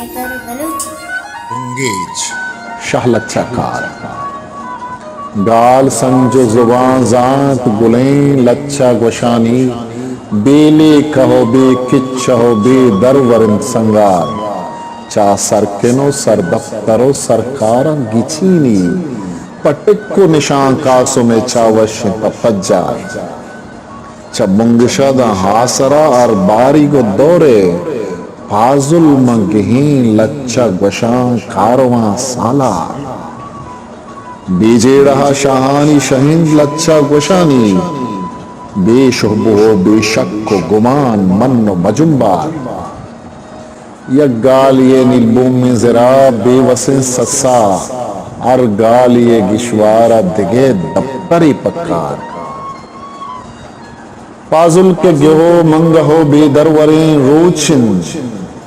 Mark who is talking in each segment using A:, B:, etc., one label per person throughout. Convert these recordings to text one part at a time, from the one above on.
A: Hacker Balochi
B: गुंगेज
C: Shah लच्छा car गाल संजो जुबान जात गुलें लच्छा गोशानी बेले कहो बे किच्चहो बे दरवरिन संगार चा सरकेनो सर दफ्तरो सरकार गिचीनी पटिक्को निशान कासो में चावश तपज्जार चबुंगशद हासरा और बारी को दौरे फाजुल मंगहीन लच्चा गशां कारवां साला बीजे रहा शाहानी शहिंद लच्छा गोशानी बेशुबो बेशक को गुमान मन्नो मजुम्बार यक गाल ये नीलबूम में जरा बेवसे सस्सा और गाल ये गिशवारा दिगे दफ्तरी पक्कार पाजुल के गेहो मंगहो बेदरवरे रोचिन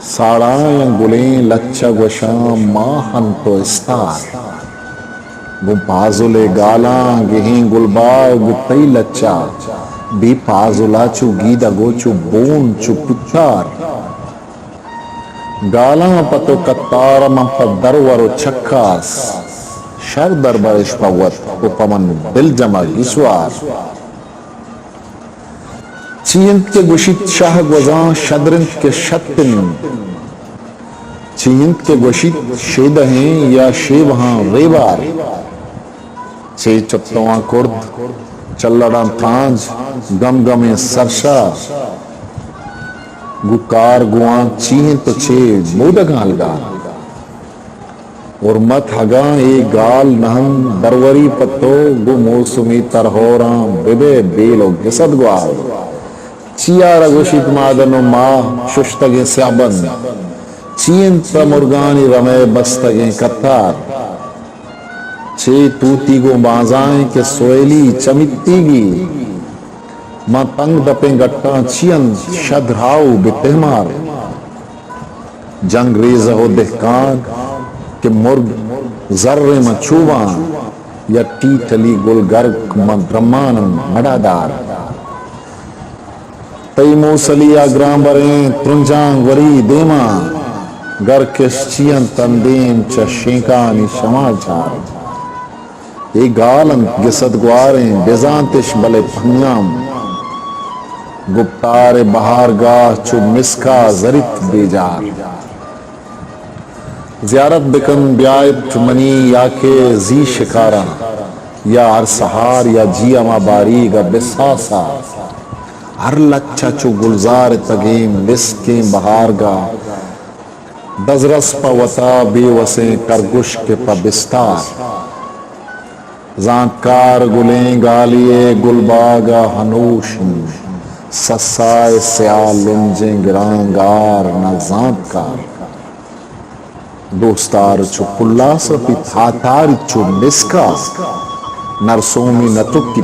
C: साड़ाएं गुलें लच्छा गोशां माहन तो इस्तार वो पाजुले गाला गेहीं गुलबाग गुतई लच्चा बी पाजुला चु गीदा गोचु बोन चु पुचार गाला पतो कत्तार मंप दरवरो छक्कास शर दरबारिश पवत उपमन दिल जमा गिसवार चींत के गुशित शाह गुजां शदरिंत के शत्तिन चींत के गुशित शेदहें या शेवहां रेबार चे चत्तवा कुर्द चल्लड़ा थांज गम गमे सरशा गुकार गुआ चीं तो चे मोदगाल गा और मत हगा ए गाल नहम दरवरी पत्तो गु मौसमी तरहोरा बेबे बेलो गिसद ग्वाल चिया रघुशित मादनो माह शुष्तगे स्याबन चीन प्रमुर्गानी रमे बस्तगे कत्तार चे तूती गो बाजाएं के सोयली चमित्तीगी मां तंग दपे गट्टा चियन शदराऊ बितेमार जंग रेज हो दहकान के मुर्ग जर्रे मचूवा या टीटली गुलगर्ग मद्रमान मडादार तई मोसलिया ग्रामबरे त्रुंजांग वरी देमा गर के चियन तंदेम च शेकानी समाचार ये गालन गिसद ग्वारे बेजांतिश बले फंगाम गुप्तारे बहार गाह चु मिसका जरित बेजार ज़ियारत बिकन ब्यायत मनी या के जी शिकारा या हर सहार या जी अमा बारी गा बिसासा हर लच्छा चु गुलजार तगेम बिस्के बहार गा दजरस पवता बेवसे करगुश के पबिस्तार जानकार गुलें गालिए गुलबागा हनूश ससाए स्याल लुंजे गिरांगार न जानकार दोस्तार चु पुल्लास पी थातार चु निस्का नरसोमी नतुकी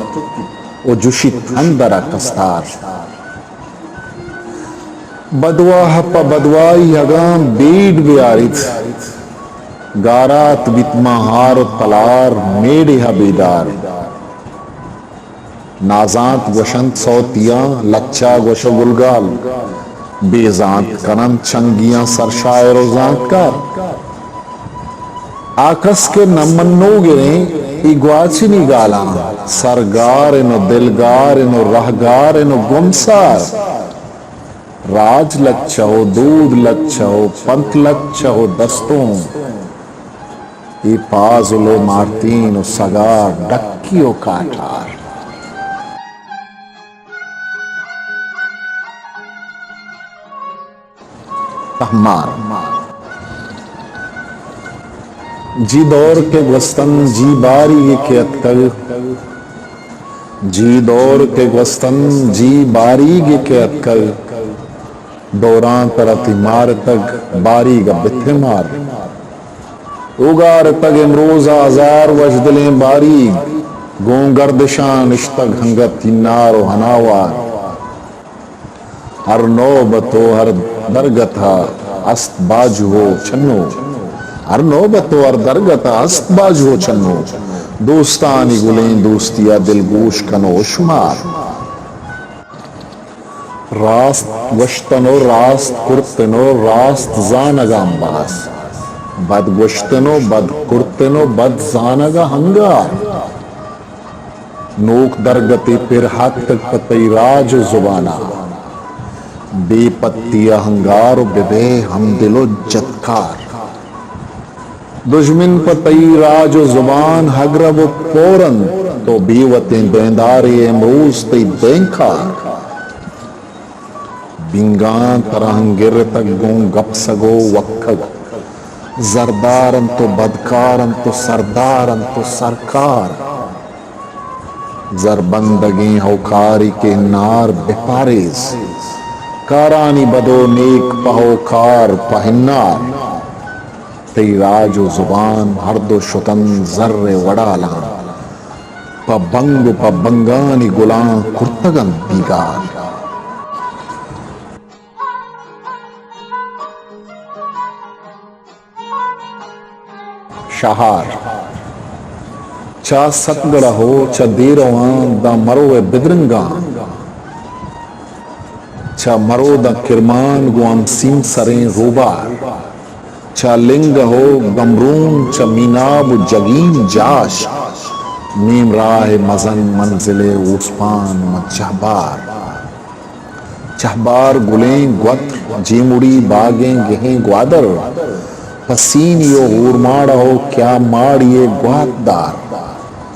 C: ओ जुशित अंदरा कस्तार बदवाह प बदवाई हगाम बीड बियारित गारात बितमाहार तलार मेढ़ बेदार नाजांत वशंत सौतिया लच्चा गोशो गुलगाल बेजांत कनन चंगियां सरशायर जांत कार आकस के नमन्नो गिरे इग्वाचिनी गाला सरगार नो दिलगार नो रहगार नो गुमसार राज लच्छा हो दूध लच्छा हो पंथ लच्छा हो दस्तों ये पाजुलो मार्तीन सगा डक्कियो काठार तहमार जी दौर के वस्तन जी बारी के अतकल जी दौर के वस्तन जी बारी के अतकल दौरान तरती मार तक बारी गा बिथे मार उगार तग इमरोज आजार वजदलें बारी गोंगर दिशान इश्तक हंगत तिन्नारो हनावार हर नौबतो हर दरगथा अस्त बाजू हो छन्नो हर नौबतो हर दरगथा अस्त बाजू हो छन्नो दोस्तानी गुलें दोस्तिया दिलगोश कनो शुमार रास्त वश्तनो रास्त कुर्तनो रास्त जानगम बास बद वश्तनो बद कुर्तनो बद जानगा हंगार नोक दरगति फिर हाथ तक पतई राज जुबाना बेपत्ती अहंगार बिबे हम दिलो जत्कार दुश्मन पतई राज जुबान हगरब पोरन तो बीवतें बेंदारे अमरूज तई बैंखा बिंगान तरहंगिर तक गो गप सगो वक्खग जरदारन तो बदकारन तो सरदारन तो सरकार जरबंदगी हौकारी के नार बेपारेज कारानी बदो नेक पहोकार पहिन्नार तई राजो जुबान हर दो शुतन जर्रे वड़ाला पबंगानी गुलां कुर्तगन बीगार शहार चा सतगड़ हो चा देरवा दा मरो बिदरंगा चा मरो दा किरमान गुआम सिंह सरें रोबार चा लिंग हो गमरून चा मीनाब जगीन जाश नीम राह मजन मंजिले उस्मान मचहबार चहबार गुलें ग्वत जीमुड़ी बागें गेहें ग्वादर पसीन यो उर्माड़ हो क्या माड़िए ग्वातदार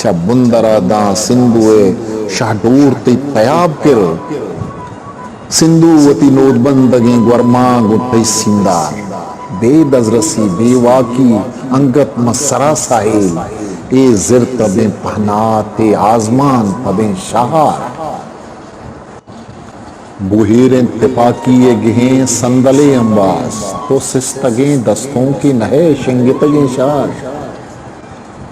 C: चा बुंदरा दा सिंधुए शाहडूर ती पयाब किर सिंधुवती नोटबंदगे ग्वरमा गुट्टे सिंदार बेदजरसी बेवाकी अंगत मसरा साहिल ए जिर तबे पहनाते आजमान तबे शहार बुहेरें तिपाकी ये गेहें संदले अंबास तो सिस्तगे दस्तों की नहे शिंगितगे शार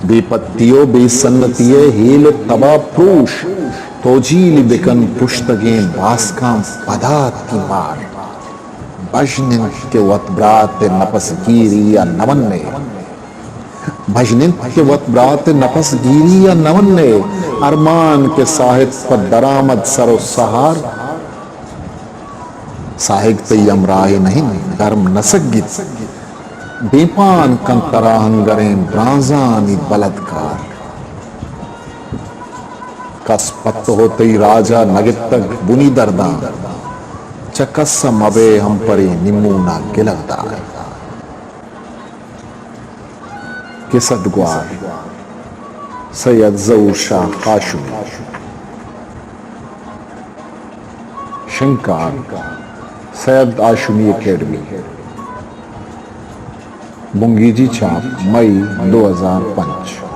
C: बेपत्तियों बेसन्नतिये हेल तबा प्रूश तोजील बिकन पुश्तगे बासकां पदात की मार बजनिन के वतब्रात नपस गिरी या नवन्ने भजनिन के वतब्रात नपस गिरी या नवन्ने अरमान के साहित पर दरामद सरो सहार साहिक तयम राय नहीं गर्म नसगित बेपान कंतरा हंगरें ब्रांजानी बलत्कार कसपत होते राजा नगित तक बुनी दर्दा चकस्सम अबे हम परे निमूना गिलगदार किसद ग्वार सैयद ज़ऊर शाह काशमी शंकार सैयद आशमी एकेडमी बुंगीजी छाप मई 2005।